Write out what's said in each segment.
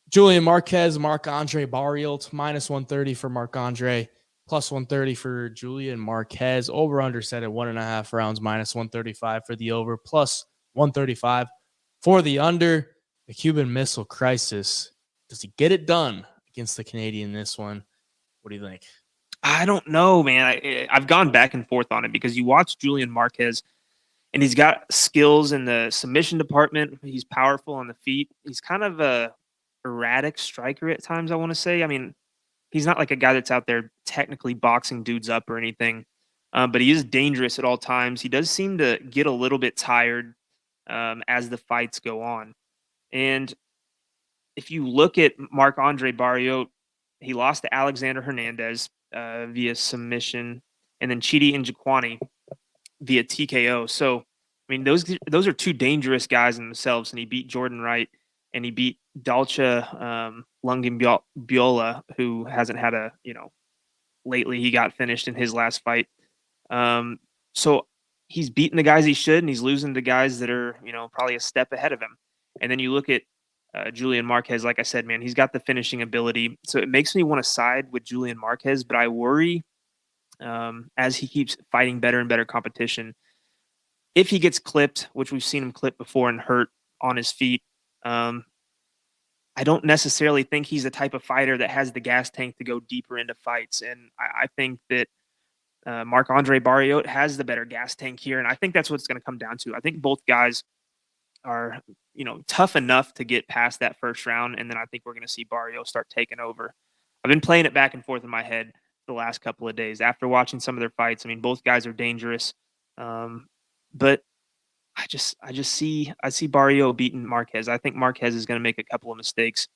Julian Marquez, Marc-Andre Barrios, -130 for Marc-Andre, +130 for Julian Marquez. Over-under set at 1.5 rounds, -135 for the over, +135 for the under. The Cuban Missile Crisis. Does he get it done against the Canadian in this one? What do you think? I don't know, man. I've gone back and forth on it because you watch Julian Marquez and he's got skills in the submission department. He's powerful on the feet. He's kind of a erratic striker at times, I want to say. I mean, he's not like a guy that's out there technically boxing dudes up or anything, but he is dangerous at all times. He does seem to get a little bit tired as the fights go on. And if you look at Marc-Andre Barrios, he lost to Alexander Hernandez via submission, and then Chidi Njokuani via TKO. So, I mean, those are two dangerous guys in themselves. And he beat Jordan Wright, and he beat Dalcha Lungimbiola, who hasn't had lately. He got finished in his last fight. So he's beating the guys he should, and he's losing to guys that are probably a step ahead of him. And then you look at Julian Marquez. Like I said, man, he's got the finishing ability. So it makes me want to side with Julian Marquez, but I worry as he keeps fighting better and better competition. If he gets clipped, which we've seen him clip before and hurt on his feet, I don't necessarily think he's the type of fighter that has the gas tank to go deeper into fights. And I think that Marc-Andre Barrios has the better gas tank here. And I think that's what it's going to come down to. I think both guys are, tough enough to get past that first round. And then I think we're going to see Barrios start taking over. I've been playing it back and forth in my head the last couple of days after watching some of their fights. I mean, both guys are dangerous. But I see Barrios beating Marquez. I think Marquez is going to make a couple of mistakes,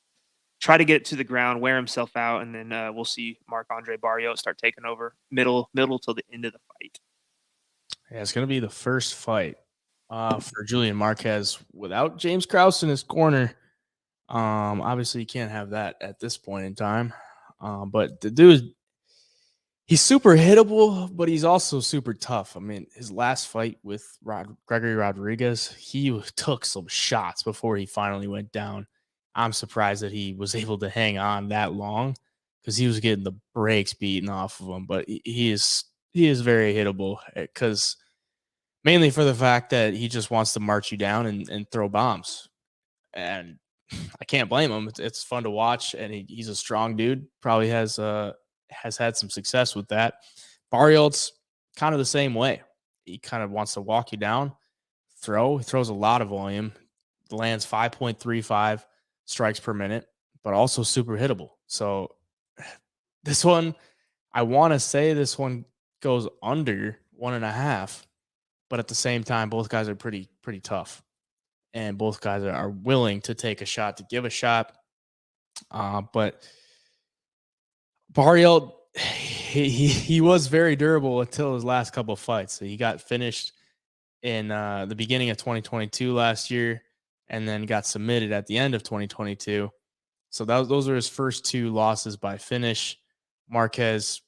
try to get it to the ground, wear himself out, and then we'll see Marc-Andre Barrios start taking over middle till the end of the fight. Yeah, it's going to be the first fight for Julian Marquez without James Krause in his corner. Obviously, you can't have that at this point in time. But the dude, he's super hittable, but he's also super tough. I mean, his last fight with Gregory Rodriguez, he took some shots before he finally went down. I'm surprised that he was able to hang on that long because he was getting the brakes beaten off of him. But he is very hittable because mainly for the fact that he just wants to march you down and throw bombs. And I can't blame him. It's fun to watch, and he's a strong dude. Probably has had some success with that. Barrios kind of the same way. He kind of wants to walk you down, throw. He throws a lot of volume, lands 5.35 strikes per minute, but also super hittable. So this one, I want to say this one goes under 1.5, but at the same time, both guys are pretty tough, and both guys are willing to take a shot, to give a shot. But Barrios, he was very durable until his last couple of fights. So he got finished in the beginning of 2022 last year, and then got submitted at the end of 2022. So those are his first two losses by finish. Marquez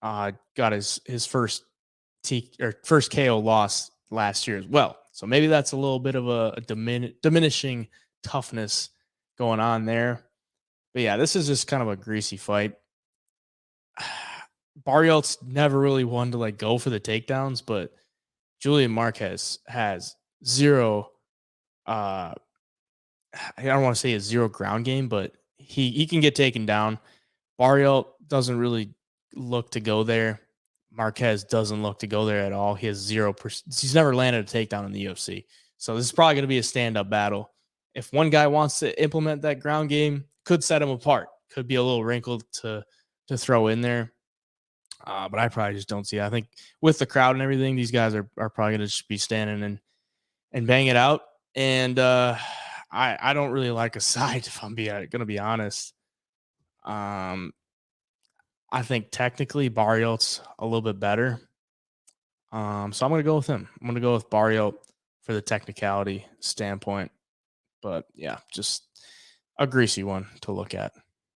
got his first first KO loss last year as well. So maybe that's a little bit of a diminishing toughness going on there. But yeah, this is just kind of a greasy fight. Barrios never really wanted to go for the takedowns, but Julian Marquez has zero. I don't want to say a zero ground game, but he can get taken down. Barrios doesn't really look to go there. Marquez doesn't look to go there at all. He has 0%. He's never landed a takedown in the UFC. So this is probably going to be a stand-up battle. If one guy wants to implement that ground game, could set him apart. Could be a little wrinkled to throw in there. But I probably just don't see it. I think with the crowd and everything, these guys are probably going to just be standing and bang it out. And I don't really like a side, if I'm going to be honest. I think technically Barrios a little bit better. So I'm going to go with him. I'm going to go with Barrios for the technicality standpoint. But yeah, just a greasy one to look at.